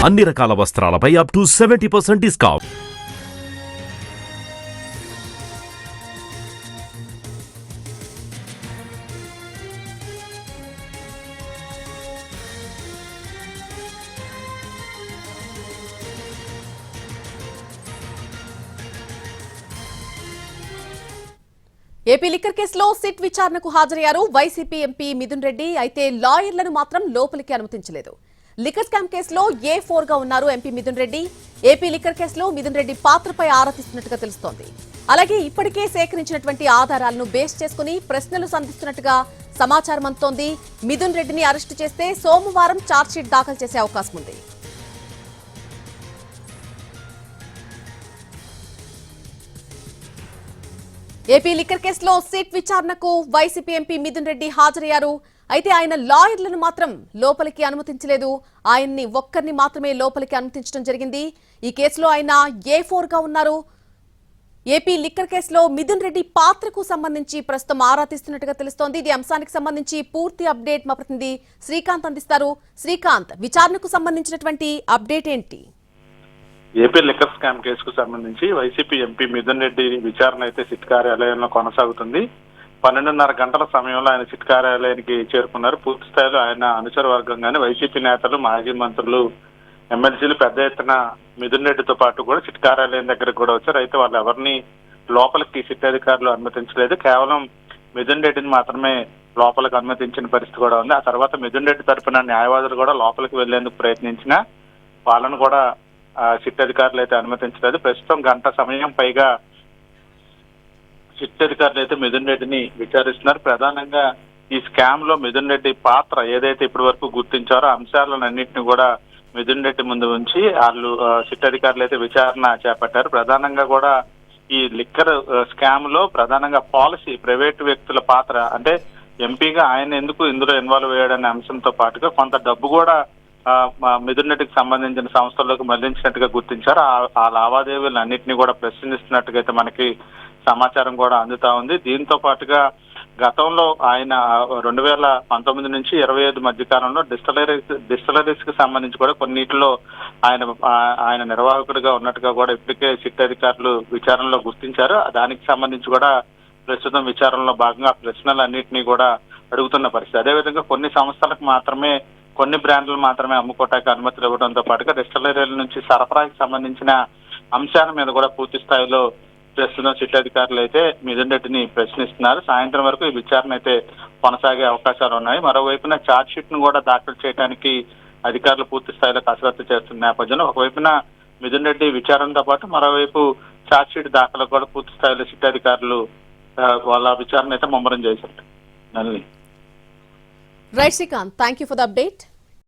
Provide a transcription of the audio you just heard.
అన్ని రకాల వస్త్రాలపై up to 70% discount. AP liquor కేసులో సిట్ విచారణకు హాజరయ్యారు వైసీపీ ఎంపీ మిథున్ రెడ్డి. అయితే లాయర్లను మాత్రం లోపలికి అనుమతించలేదు. లిక్కర్ స్కామ్ కేసులో A4 గా ఉన్నారు MP Mithun Reddy. AP liquor కేసులో మిథున్ రెడ్డి పాత్రపై ఆరా తీస్తున్నట్టుగా తెలుస్తోంది. అలాగే ఇప్పటికే సేకరించినటువంటి ఆధారాలను బేస్ చేసుకుని ప్రశ్నలు సంధిస్తున్నట్టుగా సమాచారం అందుతోంది. మిథున్ రెడ్డిని అరెస్టు చేస్తే సోమవారం ఛార్జ్షీట్ దాఖలు చేసే అవకాశం ఉంది. ఏపీ లిక్కర్ కేసులో సిట్ విచారణకు వైసీపీ ఎంపీ మిథున్ రెడ్డి హాజరయ్యారు. అయితే ఆయన లాయర్లను మాత్రం లోపలికి అనుమతించలేదు. ఆయన్ని ఒక్కరిని మాత్రమే లోపలికి అనుమతించడం జరిగింది. ఈ కేసులో ఆయన A4 గా ఉన్నారు. ఏపీ లిక్కర్ కేసులో మిథున్ రెడ్డి పాత్రకు సంబంధించి ప్రస్తుతం ఆరా తీస్తున్నట్టుగా తెలుస్తోంది. ఇది అంశానికి సంబంధించి పూర్తి అప్డేట్ మా ప్రతినిధి శ్రీకాంత్ అందిస్తారు. శ్రీకాంత్, విచారణకు సంబంధించినటువంటి అప్డేట్ ఏంటి? ఏపీ లిక్కర్ స్కామ్ కేసుకు సంబంధించి వైసీపీ ఎంపీ మిథున్ రెడ్డి విచారణ అయితే సిట్ కార్యాలయంలో కొనసాగుతుంది. 12:30 గంటల సమయంలో ఆయన సిట్ కార్యాలయానికి చేరుకున్నారు. పూర్తి స్థాయిలో ఆయన అనుచర వర్గం కానీ వైసీపీ నేతలు, మాజీ మంత్రులు, ఎమ్మెల్సీలు పెద్ద ఎత్తున మిథున్ రెడ్డితో పాటు కూడా సిట్ కార్యాలయం దగ్గరకు కూడా వచ్చారు. అయితే వాళ్ళు ఎవరిని లోపలికి సిట్ అధికారులు అనుమతించలేదు. కేవలం మిథున్ రెడ్డిని మాత్రమే లోపలికి అనుమతించిన పరిస్థితి కూడా ఉంది. ఆ తర్వాత మిథున్ రెడ్డి తరపున న్యాయవాదులు కూడా లోపలికి వెళ్లేందుకు ప్రయత్నించినా వాళ్ళను కూడా సిట్ అధికారులు అయితే అనుమతించలేదు. ప్రస్తుతం గంట సమయం పైగా సిట్ అధికారులు అయితే మిథున్ రెడ్డిని విచారిస్తున్నారు. ప్రధానంగా ఈ స్కామ్ లో మిథున్ రెడ్డి పాత్ర ఏదైతే ఇప్పటి వరకు గుర్తించారో అంశాలన్నింటినీ కూడా మిథున్ రెడ్డి ముందు ఉంచి వాళ్ళు సిట్ అధికారులు అయితే విచారణ చేపట్టారు. ప్రధానంగా కూడా ఈ లిక్కర్ స్కామ్ లో ప్రధానంగా పాలసీ ప్రైవేటు వ్యక్తుల పాత్ర, అంటే ఎంపీగా ఆయన ఎందుకు ఇందులో ఇన్వాల్వ్ అయ్యాడనే అంశంతో పాటుగా కొంత డబ్బు కూడా మిథున్ రెడ్డికి సంబంధించిన సంస్థల్లోకి మళ్లించినట్టుగా గుర్తించారు. ఆ లావాదేవీలు అన్నింటినీ కూడా ప్రశ్నిస్తున్నట్టుగా అయితే మనకి సమాచారం కూడా అందుతా ఉంది. దీంతో గతంలో ఆయన 2019 నుంచి 25 మధ్య కాలంలో డిస్టిలరీస్ కి సంబంధించి కూడా కొన్నిటిలో ఆయన నిర్వాహకుడిగా ఉన్నట్టుగా కూడా ఇప్పటికే సిట్ అధికారులు విచారణలో గుర్తించారు. దానికి సంబంధించి కూడా ప్రస్తుతం విచారణలో భాగంగా ప్రశ్నలన్నింటినీ కూడా అడుగుతున్న పరిస్థితి. అదేవిధంగా కొన్ని సంస్థలకు మాత్రమే, కొన్ని బ్రాండ్లు మాత్రమే అమ్ముకోవటానికి అనుమతులు ఇవ్వడంతో పాటుగా డిస్టిలరీల నుంచి సరఫరాకి సంబంధించిన అంశాల మీద కూడా పూర్తి స్థాయిలో ప్రస్తుతం సిట్ అధికారులు అయితే మిథున్ రెడ్డిని ప్రశ్నిస్తున్నారు. సాయంత్రం వరకు ఈ విచారణ అయితే కొనసాగే అవకాశాలు ఉన్నాయి. మరోవైపున ఛార్జ్ షీట్ ను కూడా దాఖలు చేయడానికి అధికారులు పూర్తి స్థాయిలో కసరత్తు చేస్తున్న నేపథ్యంలో ఒకవైపున మిథున్ రెడ్డి విచారణతో పాటు మరోవైపు ఛార్జ్ షీట్ దాఖలు కూడా పూర్తి స్థాయిలో సిట్ అధికారులు వాళ్ళ విచారణ అయితే ముమ్మరం చేశారు. Right Srikanth, thank you for the update.